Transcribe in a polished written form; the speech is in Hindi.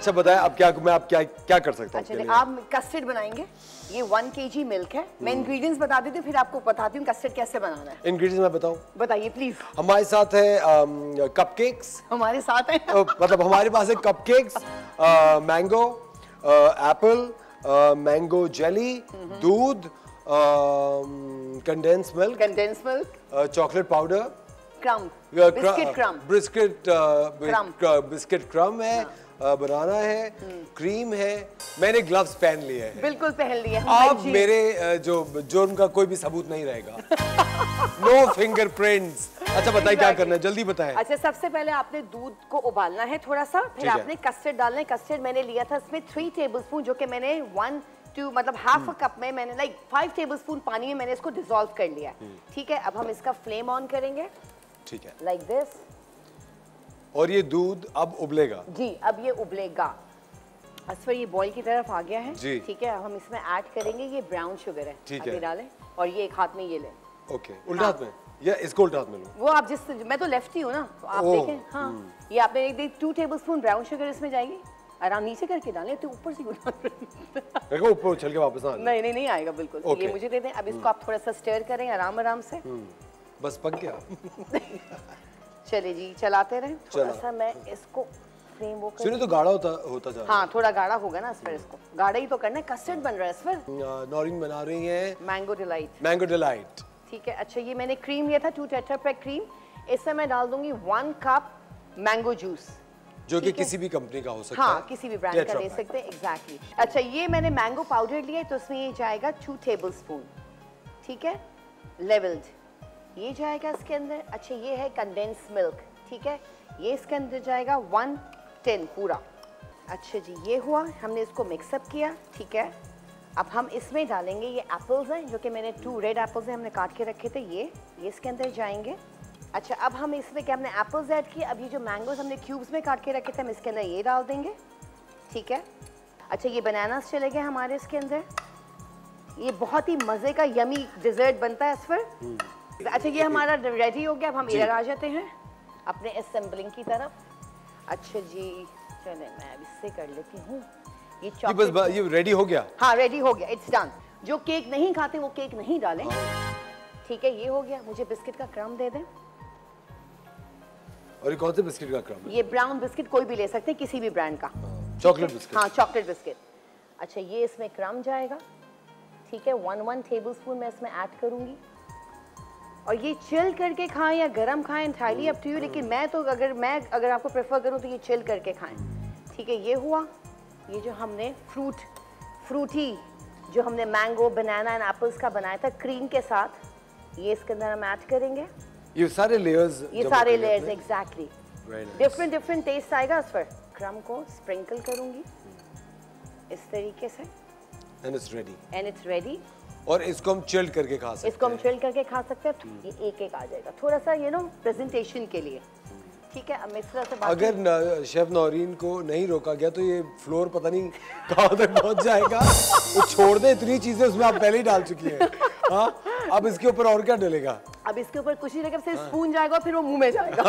अच्छा बताएं अब क्या कर सकता हूँ? अच्छा आप कस्टर्ड बनाएंगे। ये 1 kg मिल्क है। मैं इंग्रेडिएंट्स बता देती हूँ फिर आपको बताती हूँ कस्टर्ड कैसे बनाना है। इंग्रेडिएंट्स मैं बताऊँ? बताइए प्लीज। हमारे साथ है कपकेक्स। हमारे साथ है मतलब हमारे पास है cupcakes, mango, apple, mango jelly, दूध, condense milk, chocolate powder, crumb, biscuit crumb है, बनाना है, क्रीम है। मैंने ग्लव्स पहन लिए हैं। बिल्कुल पहन लिए हैं। अब मेरे जो जुर्म का कोई भी सबूत नहीं रहेगा। No fingerprints. अच्छा बताइए क्या करना है, जल्दी बताएं। अच्छा सबसे पहले आपने दूध को उबालना है थोड़ा सा, फिर आपने कस्टर्ड डालना है। कस्टर्ड मैंने लिया था इसमें 3 टेबलस्पून, जो कि मैंने 1 2 मतलब हाफ अ कप में मैंने 5 टेबलस्पून पानी में मैंने इसको डिसॉल्व कर लिया। ठीक है, अब हम इसका फ्लेम ऑन करेंगे। ठीक है, लाइक दिस। और ये दूध अब उबलेगा? जी, अब ये उबलेगा। असफर ये बॉईल की तरफ आ गया है। ठीक है, अब हम इसमें ऐड करेंगे ये ब्राउन शुगर है। ठीक है, डालें और ये एक हाथ में ये लें। ओके, उल्टा हाथ में या इसको उल्टा हाथ में लूं? वो आप जिस, मैं तो लेफ्टी हूँ ना, तो आप देखें। हाँ, ये आपने एक 2 टेबलस्पून ब्राउन शुगर इसमें जाएगी। आराम नीचे करके डालें, तो ऊपर से देखो ऊपर उछल के वापस आ। नहीं आएगा बिल्कुल। ये मुझे दे दें। अब इसको आप थोड़ा सा स्टर करें आराम से। बस पक गया। चलिए जी, चलाते रहें थोड़ा सा। मैं इसको फ्रेम वो सुनिए तो गाढ़ा होता जा रहा है। हाँ थोड़ा गाढ़ा होगा ना इसपर, इसको गाढ़ा ही तो करना है। कस्टर्ड बन रहा है इसपर। नौरीन बना रही है मैंगो डिलाइट। ठीक है, अच्छा ये मैंने क्रीम लिया था 2 टेट्रापैक क्रीम। इसमें मैं डाल दूंगी 1 कप मैंगो जूस, जो कि किसी भी कंपनी का हो सकता है। हाँ, किसी भी ब्रांड का ले सकते हैं। एग्जैक्टली। अच्छा ये मैंने मैंगो पाउडर लिया है, तो इसमें ये जाएगा 2 टेबलस्पून। ठीक है, लेवल्ड ये जाएगा इसके अंदर। अच्छा ये है कंडेंस मिल्क। ठीक है, ये इसके अंदर जाएगा 1 टिन पूरा। अच्छा जी, ये हुआ, हमने इसको मिक्सअप किया। ठीक है, अब हम इसमें डालेंगे ये एप्पल्स हैं, जो कि मैंने 2 रेड एप्पल्स हैं, हमने काट के रखे थे। ये इसके अंदर जाएंगे। अच्छा अब हम इसमें क्या, हमने एप्पल्स ऐड किए। अब ये जो मैंगोज हमने क्यूब्स में काट के रखे थे, हम इसके अंदर ये डाल देंगे। ठीक है, अच्छा ये बनानास चले गए हमारे इसके अंदर। ये बहुत ही मज़े का यमी डिज़र्ट बनता है इस पर। अच्छा ये हमारा रेडी हो गया। अब हम इधर आ जाते हैं अपने असेंबलिंग की तरफ। अच्छा जी, चले मैं अब इससे कर लेती हूँ। ये बस ये रेडी हो गया? हाँ रेडी हो गया, इट्स डन। जो केक नहीं खाते वो केक नहीं डालें। ठीक है, ये हो गया। मुझे बिस्किट का क्रम्ब दे दें। और ये कौन से बिस्किट का क्रम्ब है? ये ब्राउन बिस्किट कोई भी ले सकते हैं, किसी भी ब्रांड का। Chocolate biscuit? हाँ चॉकलेट बिस्किट। अच्छा ये इसमें क्रम्ब जाएगा। ठीक है, 1 टेबलस्पून मैं इसमें ऐड करूंगी। और ये चिल करके खाएं या गरम खाएं, एंटायरली अप टू यू। लेकिन मैं तो अगर आपको प्रेफर करूं तो ये चिल करके खाएं। ठीक है, ये हुआ। ये जो हमने फ्रूटी जो हमने मैंगो बनाना एंड एप्पल्स का बनाया था क्रीम के साथ, ये इसके अंदर हम ऐड करेंगे। ये सारे लेयर्स एग्जैक्टली। डिफरेंट टेस्ट आएगा इस पर। क्रम्ब को स्प्रिंकल करूंगी इस तरीके से। And it's ready. और इसको हम चिल्ड करके खा सकते हैं। ये एक आ जाएगा थोड़ा सा प्रेजेंटेशन के लिए। ठीक है, अब मैं इस तरह से अगर शेफ नौरीन को नहीं रोका गया तो ये फ्लोर पता नहीं कहाँ तक पहुँच जाएगा। वो छोड़ दे, इतनी चीजें उसमें आप पहले ही डाल चुकी हैं। हाँ, अब इसके ऊपर और क्या डलेगा? अब इसके ऊपर कुछ नहीं रहेगा, सिर्फ स्पून जाएगा फिर वो मुंह में जाएगा।